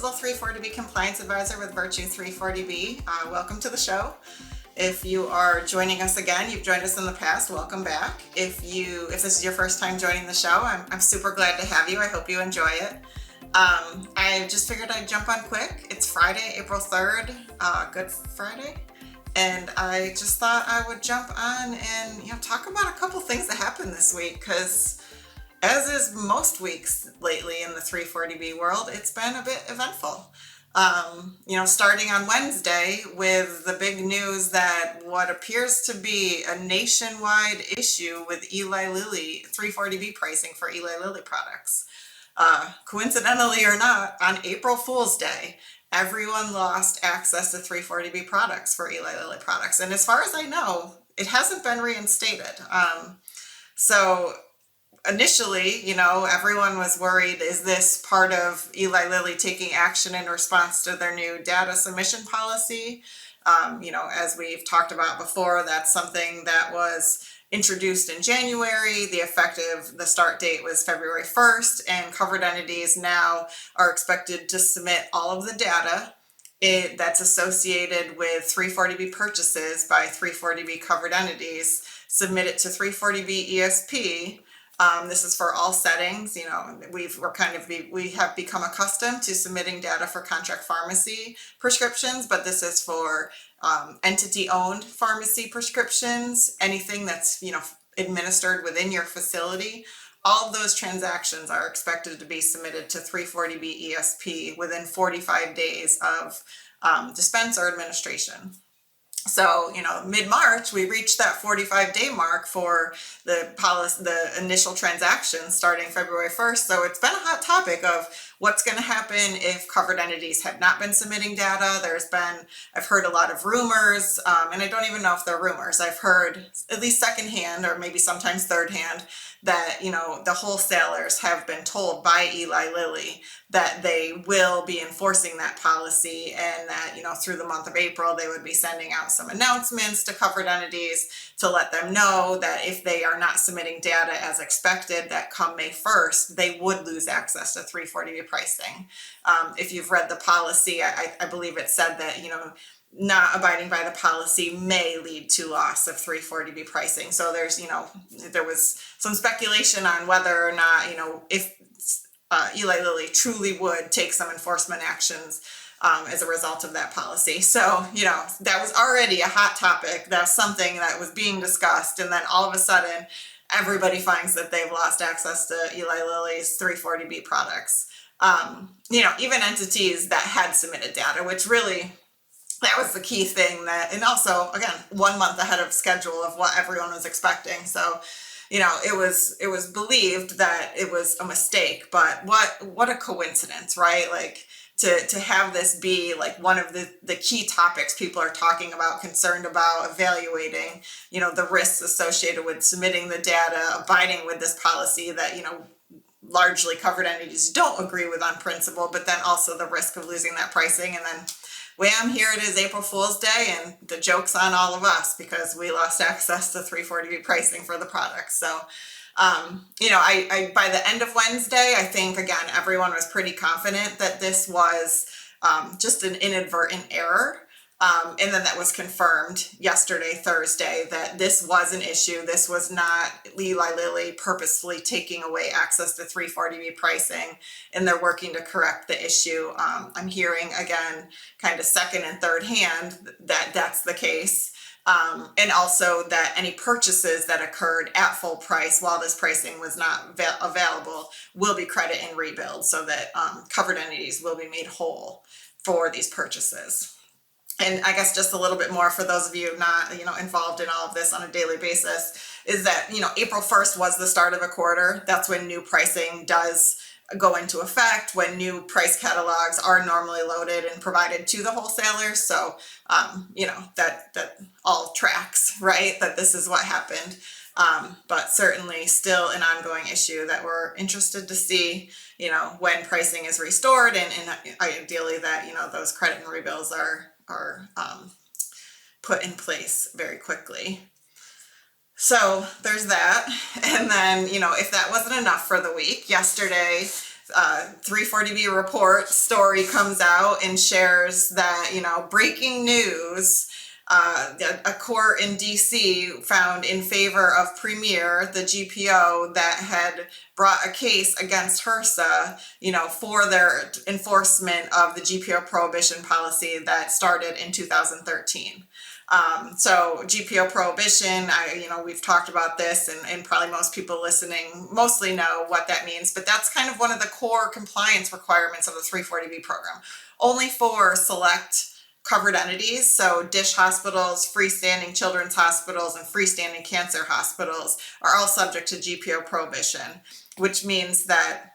Principal 340B Compliance Advisor with Virtue 340B. Welcome to the show. If you are joining us again, you've joined us in the past, welcome back. If this is your first time joining the show, I'm super glad to have you. I hope you enjoy it. I just figured I'd jump on quick. It's Friday, April 3rd, Good Friday. And I just thought I would jump on and talk about a couple things that happened this week, because as is most weeks lately in the 340B world, it's been a bit eventful. Starting on Wednesday with the big news that what appears to be a nationwide issue with Eli Lilly 340B pricing for Eli Lilly products. Coincidentally or not, on April Fool's Day, everyone lost access to 340B products for Eli Lilly products. And as far as I know, it hasn't been reinstated. So initially, everyone was worried, is this part of Eli Lilly taking action in response to their new data submission policy? As we've talked about before, that's something that was introduced in January. The start date was February 1st, and covered entities now are expected to submit all of the data that's associated with 340B purchases by 340B covered entities, submit it to 340B ESP. This is for all settings. We have become accustomed to submitting data for contract pharmacy prescriptions, but this is for entity-owned pharmacy prescriptions, anything that's administered within your facility. All of those transactions are expected to be submitted to 340B ESP within 45 days of dispense or administration. So, mid-March, we reached that 45-day mark for the initial transaction starting February 1st. So it's been a hot topic of what's going to happen if covered entities have not been submitting data. I've heard a lot of rumors, and I don't even know if they're rumors. I've heard at least secondhand or maybe sometimes thirdhand that, the wholesalers have been told by Eli Lilly that they will be enforcing that policy, and that, through the month of April, they would be sending out some announcements to covered entities to let them know that if they are not submitting data as expected, that come May 1st, they would lose access to 340B pricing. If you've read the policy, I believe it said that, not abiding by the policy may lead to loss of 340B pricing. So there was some speculation on whether or not, if Eli Lilly truly would take some enforcement actions as a result of that policy. So, that was already a hot topic. That's something that was being discussed. And then all of a sudden, everybody finds that they've lost access to Eli Lilly's 340B products. Even entities that had submitted data, which really, that was the key thing and also, again, 1 month ahead of schedule of what everyone was expecting. So, it was believed that it was a mistake, but what a coincidence, right? Like to have this be like one of the key topics people are talking about, concerned about, evaluating, the risks associated with submitting the data, abiding with this policy that, largely covered entities don't agree with on principle, but then also the risk of losing that pricing. And then wham, here it is, April Fool's Day, and the joke's on all of us because we lost access to 340B pricing for the product. So, I by the end of Wednesday, I think, again, everyone was pretty confident that this was just an inadvertent error. And then that was confirmed yesterday, Thursday, that this was an issue. This was not Eli Lilly purposefully taking away access to 340B pricing, and they're working to correct the issue. I'm hearing, again, kind of second and third hand that that's the case. And also that any purchases that occurred at full price while this pricing was not available will be credit and rebuild, so that covered entities will be made whole for these purchases. And I guess just a little bit more for those of you not, involved in all of this on a daily basis, is that, April 1st was the start of a quarter. That's when new pricing does go into effect, when new price catalogs are normally loaded and provided to the wholesalers. So, that all tracks, right? That this is what happened. But certainly still an ongoing issue that we're interested to see, when pricing is restored, and ideally that, those credit and rebills are put in place very quickly. So there's that. And then, if that wasn't enough for the week, yesterday, 340B report story comes out and shares that, breaking news, a court in DC found in favor of Premier, the GPO, that had brought a case against HRSA, for their enforcement of the GPO prohibition policy that started in 2013. So GPO prohibition, we've talked about this, and probably most people listening mostly know what that means, but that's kind of one of the core compliance requirements of the 340B program, only for select covered entities. So DISH hospitals, freestanding children's hospitals, and freestanding cancer hospitals are all subject to GPO prohibition, which means that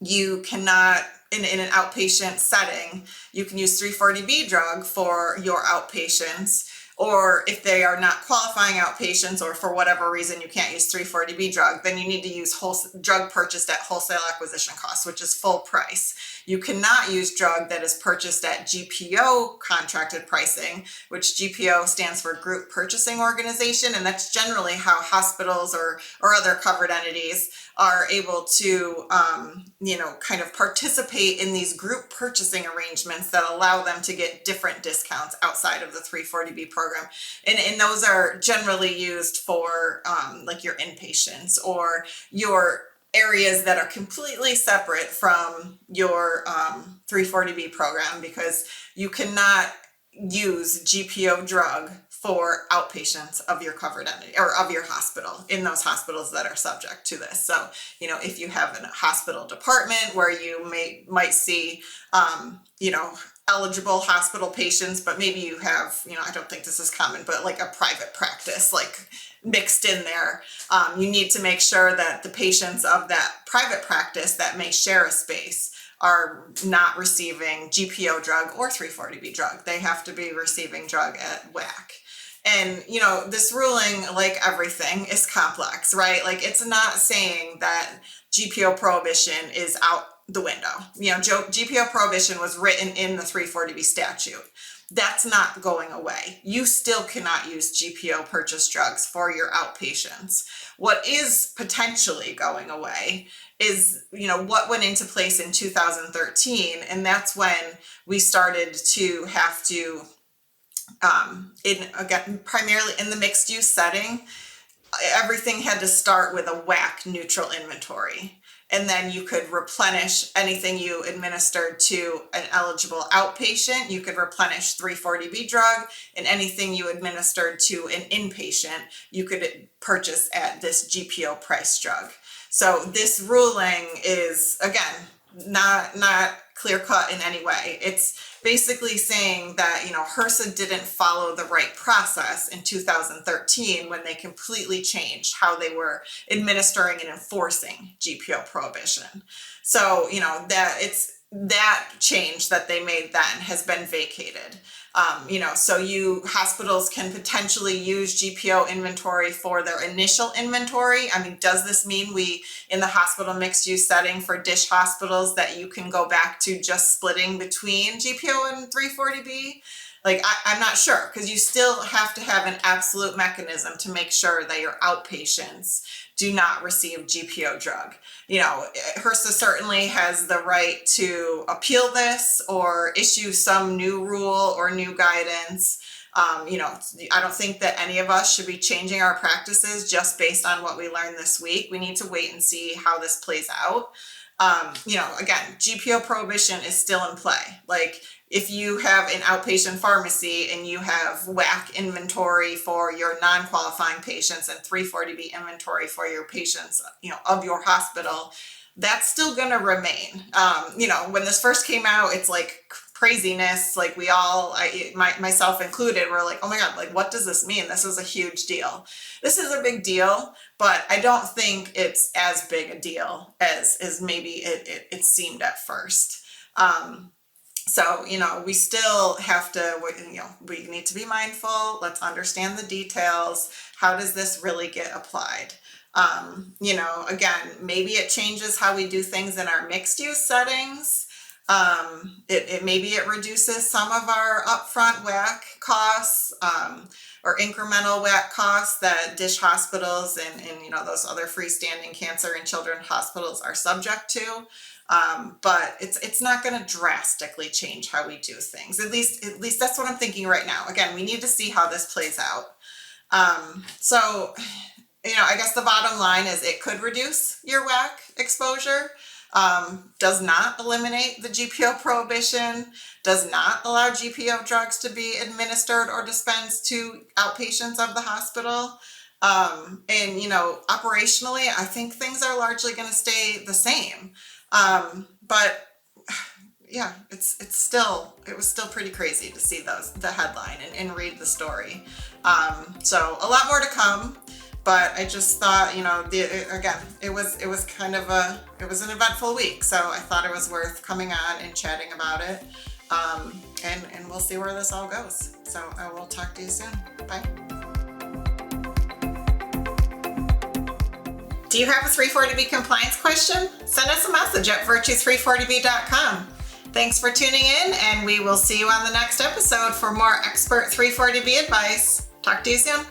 you cannot, in an outpatient setting, you can use 340B drug for your outpatients, or if they are not qualifying outpatients, or for whatever reason you can't use 340B drug, then you need to use drug purchased at wholesale acquisition cost, which is full price. You cannot use drug that is purchased at GPO contracted pricing, which GPO stands for Group Purchasing Organization, and that's generally how hospitals or other covered entities are able to, kind of participate in these group purchasing arrangements that allow them to get different discounts outside of the 340B program. And those are generally used for like your inpatients or your areas that are completely separate from your 340B program, because you cannot use GPO drug for outpatients of your covered entity or of your hospital, in those hospitals that are subject to this. So, if you have a hospital department where you might see, eligible hospital patients, but maybe you have, I don't think this is common, but like a private practice, like mixed in there, you need to make sure that the patients of that private practice that may share a space are not receiving GPO drug or 340B drug. They have to be receiving drug at WAC. And, this ruling, like everything, is complex, right? Like, it's not saying that GPO prohibition is out the window. GPO prohibition was written in the 340B statute. That's not going away. You still cannot use GPO purchased drugs for your outpatients. What is potentially going away is, what went into place in 2013, and that's when we started to have to, primarily in the mixed use setting, everything had to start with a WAC neutral inventory. And then you could replenish anything you administered to an eligible outpatient. You could replenish 340B drug, and anything you administered to an inpatient, you could purchase at this GPO price drug. So this ruling is, again, not clear cut in any way. It's basically saying that, HRSA didn't follow the right process in 2013 when they completely changed how they were administering and enforcing GPO prohibition. So, that change that they made then has been vacated. So hospitals can potentially use GPO inventory for their initial inventory. I mean, does this mean in the hospital mixed use setting for DISH hospitals, that you can go back to just splitting between GPO and 340B? Like, I'm not sure, because you still have to have an absolute mechanism to make sure that your outpatients do not receive GPO drug. HRSA certainly has the right to appeal this or issue some new rule or new guidance. I don't think that any of us should be changing our practices just based on what we learned this week. We need to wait and see how this plays out. Again, GPO prohibition is still in play. Like, if you have an outpatient pharmacy and you have WAC inventory for your non-qualifying patients and 340B inventory for your patients, of your hospital, that's still going to remain. When this first came out, it's like craziness. Like, we all, myself included, were like, oh my God, like, what does this mean? This is a huge deal. This is a big deal, but I don't think it's as big a deal as maybe it seemed at first. So, we still have to, we need to be mindful. Let's understand the details. How does this really get applied? Again, maybe it changes how we do things in our mixed use settings. Maybe it reduces some of our upfront WAC costs, or incremental WAC costs that DISH hospitals and those other freestanding cancer and children hospitals are subject to. But it's not going to drastically change how we do things. At least that's what I'm thinking right now. Again, we need to see how this plays out. So, I guess the bottom line is it could reduce your WAC exposure. Does not eliminate the GPO prohibition, does not allow GPO drugs to be administered or dispensed to outpatients of the hospital. And operationally, I think things are largely going to stay the same. But yeah, it was still pretty crazy to see the headline and read the story. So a lot more to come. But I just thought, it was kind of it was an eventful week. So I thought it was worth coming on and chatting about it. And we'll see where this all goes. So I will talk to you soon. Bye. Do you have a 340B compliance question? Send us a message at virtue340b.com. Thanks for tuning in, and we will see you on the next episode for more expert 340B advice. Talk to you soon.